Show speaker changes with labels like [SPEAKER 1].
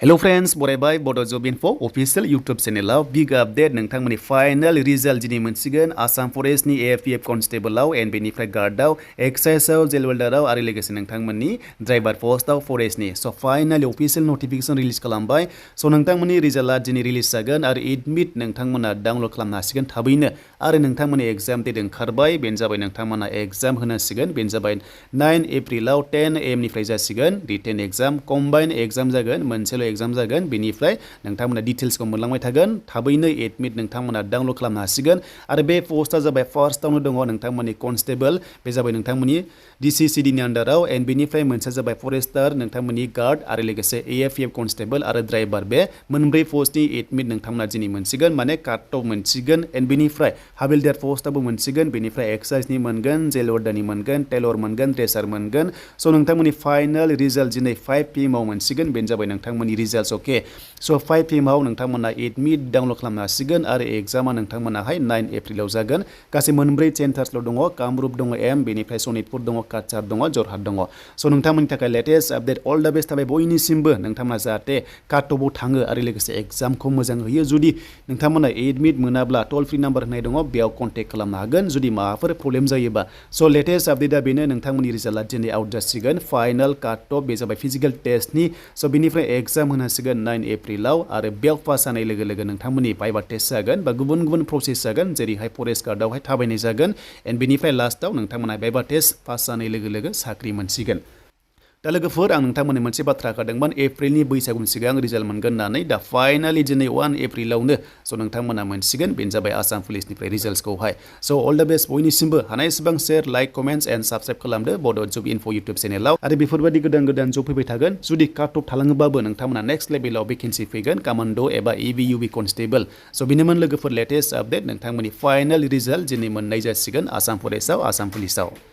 [SPEAKER 1] Hello friends, बरायबाय Bodo Job Info official YouTube channel big update नोंथांमोननि final result दिनै मोनसिगोन Assam Forest नि AfPf Constable and बेनिफ्राय guard Excise jail welder आरो लोगोसे नोंथांमोननि driver post forest नि so finally official notification release खालामबाय so नोंथांमोननि result दिनै release जागोन आरो admit नोंथांमोना download खालामनो हासिगोन थाबैनो आरो नोंथांमोननि exam date ओंखारबाय बेनो जाबाय नोंथांमोना exam होनांसिगोन बेनो जाबाय 9 एप्रिलाव 10 AM निफ्राय जासिगोन written exam combined exam जागोन मोनसेल exam जागोन बेनिफ्राय नोंथांमोना डिटेल्सखौ मोनलांबाय थागोन थाबैनो एडमिट नोंथांमोना डाउनलोड खालामनो हासिगोन आरो बे पोस्टआ जाबाय फार्स्टआवनो दङ नोंथांमोननि कनस्टेबल बे जाबाय नोंथांमोननि DCGD नि आन्डाराव एन्ड बेनिफ्राय मोनसे जाबाय फरेस्टार नोंथांमोननि गार्ड आरो लोगोसे AfPf कनस्टेबल आरो ड्राइभार बे मोनब्रै पोस्टनि एडमिट नोंथांमोना दिनै मोनसिगोन माने काट अफ मोनसिगोन एन्ड बेनिफ्राय हाबिलदार पोस्टआबो मोनसिगोन बेनिफ्राय एक्साइजनि मोनगोन जेल वार्डारनि मोनगोन टेलर मोनगोन ड्रेसार मोनगोन स' नोंथांमोननि फाइनाल रिजाल्ट दिनै 5 PM आव मोनसिगोन बेनो जाबाय नोंथांमोननि रिजाल्ट ओके स' 5 PM आव नोंथांमोना एडमिट डाउनलोड खालामनो हासिगोन आरो एग्जामा नोंथांमोनाहाय 9 एप्रिलाव जागोन गासै मोनब्रै सेन्टार्सल' दङ कामरुप दङ एम बेनिफ्राय सनितपुर दङ काछार दङ जरहाट दङ स' नोंथांमोननि थाखाय latest update all the best थाबाय बयनिसिमबो नोंथांमोना जाहाथे काट अफआव थाङो आरो लोगोसे एग्जामखौ मोजां होयो जुदि नोंथांमोना एडमिट मोनाब्ला टल फ्रि नाम्बार होनाय दङ बेयाव कन्टेक्ट खालामनो हागोन जुदि माबाफोर प्रब्लेम जायोबा स' लेटेस्ट आपडेटआ बेनो नोंथांमोननि रिजाल्टआ दिनै आउट जासिगोन फाइनाल काट अफ बे जाबाय फिजिकेल टेस्टनि स' बेनिफ्राय एग्जाम होनांसिगोन 9 एप्रिलाव आरो बेयाव पास जानाय लोगो लोगो नोंथांमोननि भाइभा टेस्ट जागोन बा गुबुन गुबुन प्रसेस जागोन जेरैहाय फरेस्ट गार्डआवहाय थाबायनाय जागोन एन्ड बेनिफ्राय लास्टआव नोंथांमोना भाइभा टेस्ट पास जानाय लोगो लोगो साख्रि मोनसिगोन दा लोगोफोर आं नोंथांमोननो मोनसे बाथ्रा होदोंमोन एप्रिलनि बैसागुनि सिगां रिजाल्ट मोनगोन होननानै दा फाइनालि दिनै 1 एप्रिलावनो स' नोंथांमोना मोनसिगोन बेनो जाबाय आसाम पुलिसनिफ्राय रिजाल्टसखौहाय स' अल द बेस्ट बयनिसिमबो हानायसेबां share like comments and subscribe खालामदो बड' जब इनफो इउटुब चेनेलाव आरो बेफोरबायदि गोदान गोदान जब फैबाय थागोन जुदि काट अफ थालाङोबाबो नोंथांमोना नेक्स्ट लेभेलाव भेकेन्सि फैगोन कमान्ड' एबा EBUB कनस्टेबल स' बेनोमोन लोगोफोर लेटेस्ट आपडेट नोंथांमोननि फाइनाल रिजाल्ट दिनै मोननाय जासिगोन आसाम फरेस्टआव आसाम पुलिसाव